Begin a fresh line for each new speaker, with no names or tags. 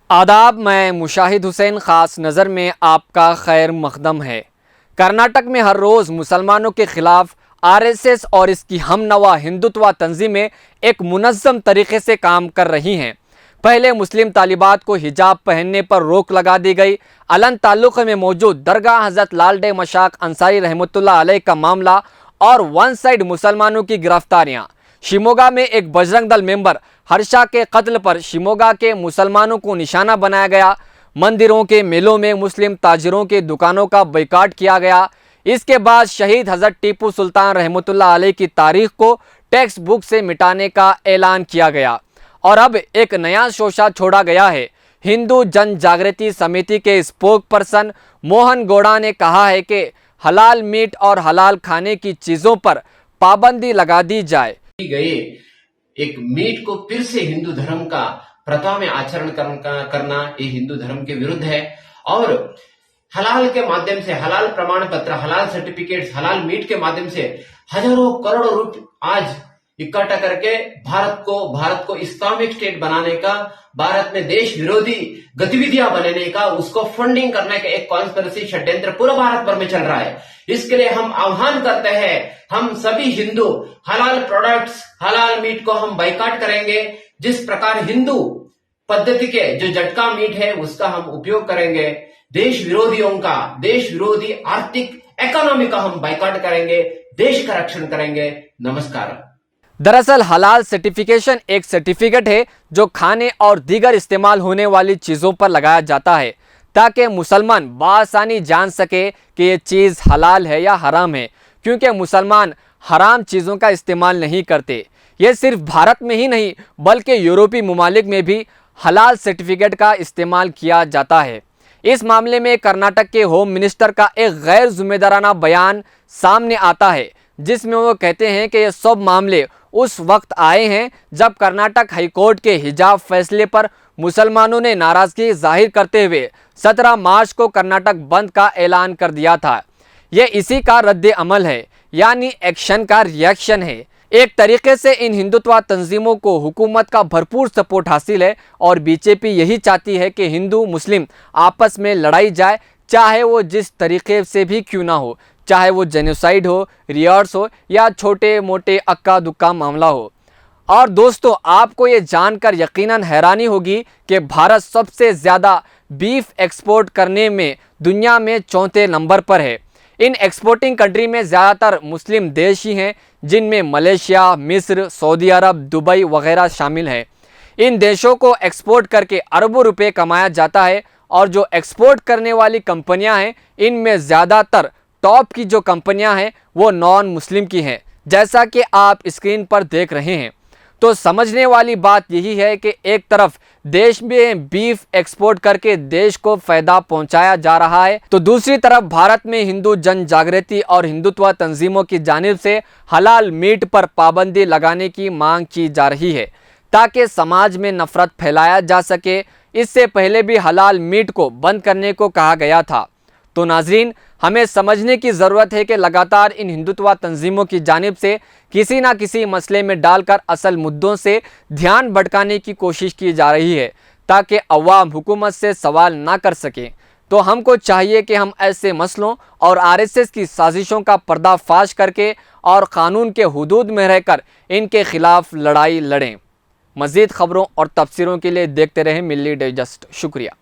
आदाब, मैं मुशाहिद हुसैन ख़ास नज़र में आपका खैर मकदम है। कर्नाटक में हर रोज़ मुसलमानों के ख़िलाफ़ आरएसएस और इसकी हमनवा हिंदुत्व तंजीमें एक मुनज़्ज़म तरीके से काम कर रही हैं। पहले मुस्लिम तालिबात को हिजाब पहनने पर रोक लगा दी गई। अलन ताल्लुक़ में मौजूद दरगाह हज़रत लालडे मशाक अंसारी रहमतुल्लाह अलैह का मामला और वन साइड मुसलमानों की गिरफ्तारियाँ। शिमोगा में एक बजरंग दल मेंबर हर्षा के कत्ल पर शिमोगा के मुसलमानों को निशाना बनाया गया। मंदिरों के मेलों में मुस्लिम ताजिरों के दुकानों का बायकॉट किया गया। इसके बाद शहीद हज़रत टीपू सुल्तान रहमतुल्लाह अलैह की तारीख को टेक्स्ट बुक से मिटाने का ऐलान किया गया और अब एक नया शोशा छोड़ा गया है। हिंदू जन जागृति समिति के स्पोक पर्सन मोहन गौड़ा ने कहा है कि हलाल मीट और हलाल खाने की चीज़ों पर पाबंदी लगा दी जाए।
गए एक मीट को फिर से हिंदू धर्म का प्रथा में आचरण करना ये हिंदू धर्म के विरुद्ध है और हलाल के माध्यम से हलाल प्रमाण पत्र, हलाल सर्टिफिकेट, हलाल मीट के माध्यम से हजारों करोड़ों रुपए आज इकट्ठा करके भारत को इस्लामिक स्टेट बनाने का, भारत में देश विरोधी गतिविधियां बनाने का, उसको फंडिंग करने का एक कॉन्स्पिरेसी षड्यंत्र पूरा भारत भर में चल रहा है। इसके लिए हम आह्वान करते हैं, हम सभी हिंदू हलाल प्रोडक्ट्स, हलाल मीट को हम बायकॉट करेंगे। जिस प्रकार हिंदू पद्धति के जो जटका मीट है उसका हम उपयोग करेंगे। देश विरोधी आर्थिक इकोनॉमी का हम बायकॉट करेंगे। देश का रक्षण करेंगे। नमस्कार।
दरअसल हलाल सर्टिफिकेशन एक सर्टिफिकेट है जो खाने और दीगर इस्तेमाल होने वाली चीज़ों पर लगाया जाता है ताकि मुसलमान बासानी जान सके कि ये चीज़ हलाल है या हराम है, क्योंकि मुसलमान हराम चीज़ों का इस्तेमाल नहीं करते। ये सिर्फ भारत में ही नहीं बल्कि यूरोपीय ममालिक में भी हलाल सर्टिफिकेट का इस्तेमाल किया जाता है। इस मामले में कर्नाटक के होम मिनिस्टर का एक गैर जिम्मेदाराना बयान सामने आता है जिसमें वो कहते हैं कि ये सब मामले उस वक्त आए हैं जब कर्नाटक हाईकोर्ट के हिजाब फैसले पर मुसलमानों ने नाराज़गी जाहिर करते हुए 17 मार्च को कर्नाटक बंद का ऐलान कर दिया था। ये इसी का रद्द अमल है, यानी एक्शन का रिएक्शन है। एक तरीके से इन हिंदुत्व तंजीमों को हुकूमत का भरपूर सपोर्ट हासिल है और बीजेपी यही चाहती है कि हिंदू मुस्लिम आपस में लड़ाई जाए, चाहे वो जिस तरीके से भी क्यों ना हो, चाहे वो जेनोसाइड हो, रियर्स हो या छोटे मोटे अक्का दुक्का मामला हो। और दोस्तों, आपको ये जानकर यकीनन हैरानी होगी कि भारत सबसे ज़्यादा बीफ एक्सपोर्ट करने में दुनिया में 4थे नंबर पर है। इन एक्सपोर्टिंग कंट्री में ज़्यादातर मुस्लिम देश ही हैं, जिनमें मलेशिया, मिस्र, सऊदी अरब, दुबई वगैरह शामिल हैं। इन देशों को एक्सपोर्ट करके अरबों रुपए कमाया जाता है और जो एक्सपोर्ट करने वाली कंपनियां हैं इनमें ज़्यादातर टॉप की जो कंपनियां हैं वो नॉन मुस्लिम की हैं, जैसा कि आप स्क्रीन पर देख रहे हैं। तो समझने वाली बात यही है कि एक तरफ देश में बीफ एक्सपोर्ट करके देश को फ़ायदा पहुंचाया जा रहा है, तो दूसरी तरफ भारत में हिंदू जन जागृति और हिंदुत्व तंजीमों की जानिब से हलाल मीट पर पाबंदी लगाने की मांग की जा रही है ताकि समाज में नफरत फैलाया जा सके। इससे पहले भी हलाल मीट को बंद करने को कहा गया था। तो नाजरीन, हमें समझने की ज़रूरत है कि लगातार इन हिंदुत्व तंजीमों की जानिब से किसी ना किसी मसले में डालकर असल मुद्दों से ध्यान भटकाने की कोशिश की जा रही है ताकि अवाम हुकूमत से सवाल ना कर सकें। तो हमको चाहिए कि हम ऐसे मसलों और आरएसएस की साजिशों का पर्दाफाश करके और क़ानून के हुदूद में रहकर इनके ख़िलाफ़ लड़ाई लड़ें। मज़ीद ख़बरों और तफसीरों के लिए देखते रहें मिल्ली डाइजेस्ट। शुक्रिया।